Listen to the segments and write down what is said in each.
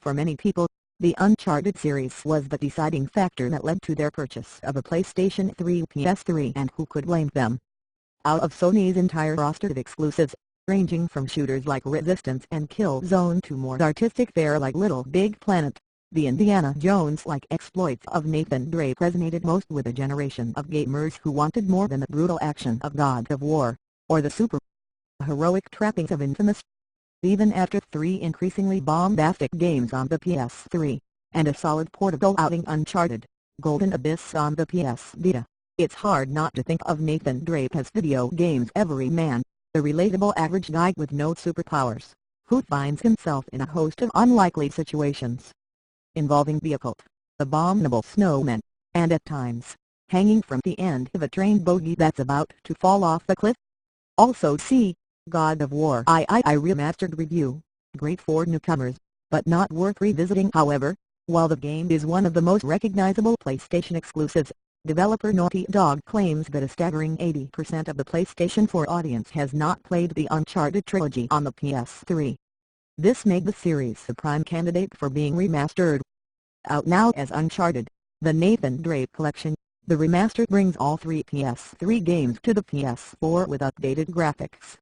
For many people, the Uncharted series was the deciding factor that led to their purchase of a PlayStation 3 PS3, and who could blame them? Out of Sony's entire roster of exclusives, ranging from shooters like Resistance and Killzone to more artistic fare like Little Big Planet, the Indiana Jones-like exploits of Nathan Drake resonated most with a generation of gamers who wanted more than the brutal action of God of War, or the super-heroic trappings of Infamous. Even after 3 increasingly bombastic games on the PS3, and a solid portable outing Uncharted, Golden Abyss on the PS Vita, it's hard not to think of Nathan Drake as video games everyman, the relatable average guy with no superpowers, who finds himself in a host of unlikely situations, involving the occult, abominable snowmen, and at times, hanging from the end of a train bogie that's about to fall off a cliff. Also see God of War I Remastered review, great for newcomers, but not worth revisiting. However, while the game is one of the most recognizable PlayStation exclusives, developer Naughty Dog claims that a staggering 80% of the PlayStation 4 audience has not played the Uncharted trilogy on the PS3. This made the series a prime candidate for being remastered. Out now as Uncharted, the Nathan Drake Collection, the remaster brings all 3 PS3 games to the PS4 with updated graphics.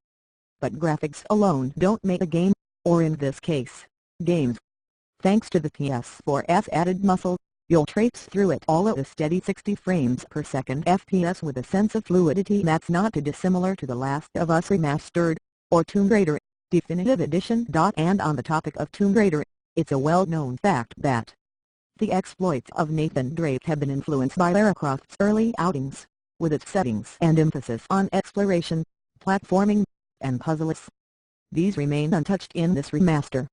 But graphics alone don't make a game, or in this case, games. Thanks to the PS4's added muscle, you'll trace through it all at a steady 60 frames per second FPS with a sense of fluidity that's not too dissimilar to The Last of Us Remastered, or Tomb Raider Definitive Edition. And on the topic of Tomb Raider, it's a well-known fact that the exploits of Nathan Drake have been influenced by Lara Croft's early outings, with its settings and emphasis on exploration, platforming, and puzzles. These remain untouched in this remaster.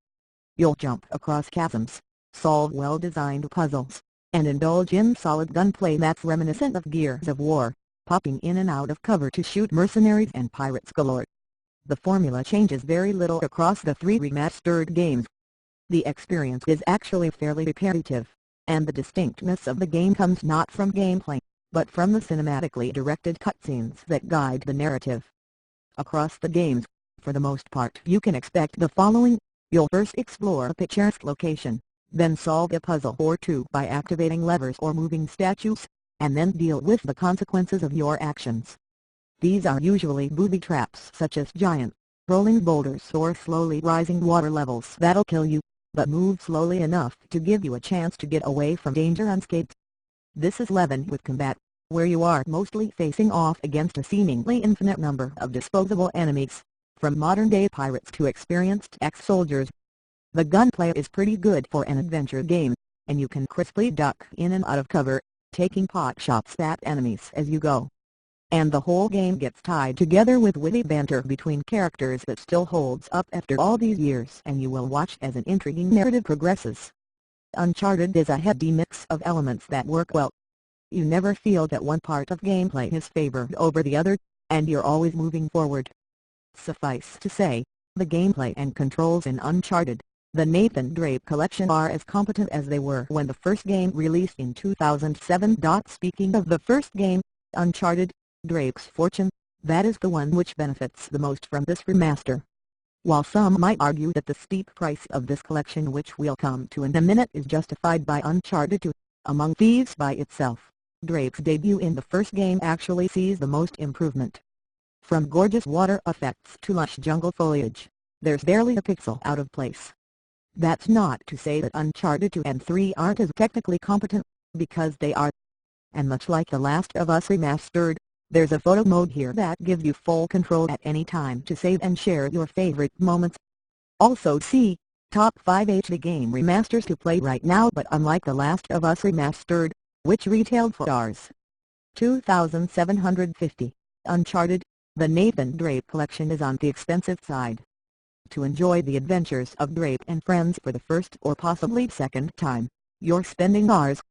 You'll jump across chasms, solve well-designed puzzles, and indulge in solid gunplay that's reminiscent of Gears of War, popping in and out of cover to shoot mercenaries and pirates galore. The formula changes very little across the 3 remastered games. The experience is actually fairly repetitive, and the distinctness of the game comes not from gameplay, but from the cinematically directed cutscenes that guide the narrative. Across the games, for the most part you can expect the following: you'll first explore a picturesque location, then solve a puzzle or 2 by activating levers or moving statues, and then deal with the consequences of your actions. These are usually booby traps such as giant, rolling boulders or slowly rising water levels that'll kill you, but move slowly enough to give you a chance to get away from danger unscathed. This is leavened with combat, where you are mostly facing off against a seemingly infinite number of disposable enemies, from modern-day pirates to experienced ex-soldiers. The gunplay is pretty good for an adventure game, and you can crisply duck in and out of cover, taking pot shots at enemies as you go. And the whole game gets tied together with witty banter between characters that still holds up after all these years, and you will watch as an intriguing narrative progresses. Uncharted is a heady mix of elements that work well. You never feel that one part of gameplay is favored over the other, and you're always moving forward. Suffice to say, the gameplay and controls in Uncharted, the Nathan Drake Collection, are as competent as they were when the first game released in 2007. Speaking of the first game, Uncharted, Drake's Fortune, that is the one which benefits the most from this remaster. While some might argue that the steep price of this collection, which we'll come to in a minute, is justified by Uncharted 2, Among Thieves by itself, Drake's debut in the first game actually sees the most improvement. From gorgeous water effects to lush jungle foliage, there's barely a pixel out of place. That's not to say that Uncharted 2 and 3 aren't as technically competent, because they are. And much like The Last of Us Remastered, there's a photo mode here that gives you full control at any time to save and share your favorite moments. Also see Top 5 HD Game Remasters to play right now. But unlike The Last of Us Remastered, which retailed for Rs. 2,750, Uncharted, the Nathan Drake Collection is on the expensive side. To enjoy the adventures of Drake and friends for the first or possibly second time, you're spending Rs.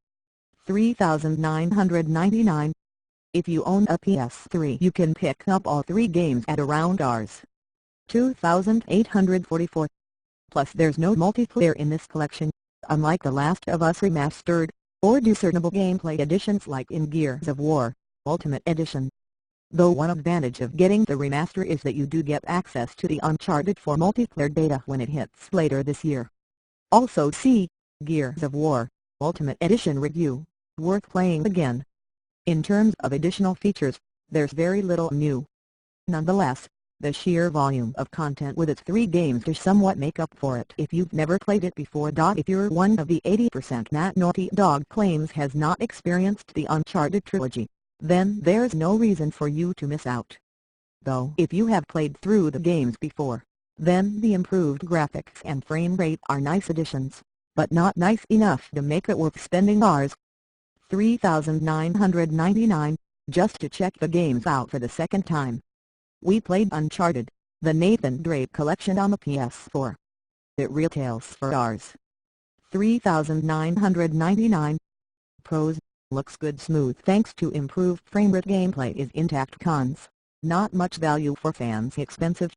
3,999. If you own a PS3, you can pick up all 3 games at around Rs. 2,844. Plus there's no multiplayer in this collection, unlike The Last of Us Remastered, or discernible gameplay editions like in Gears of War Ultimate Edition. Though one advantage of getting the remaster is that you do get access to the Uncharted 4 multiplayer beta when it hits later this year. Also see, Gears of War, Ultimate Edition review, worth playing again. In terms of additional features, there's very little new. Nonetheless, the sheer volume of content with its 3 games does somewhat make up for it if you've never played it before. If you're one of the 80% that Naughty Dog claims has not experienced the Uncharted trilogy, then there's no reason for you to miss out. Though if you have played through the games before, then the improved graphics and frame rate are nice additions, but not nice enough to make it worth spending hours. $3,999, just to check the games out for the second time. We played Uncharted, the Nathan Drake collection on the PS4. It retails for Rs. $3,999. Pros: looks good, smooth thanks to improved framerate, gameplay is intact. Cons: not much value for fans, expensive.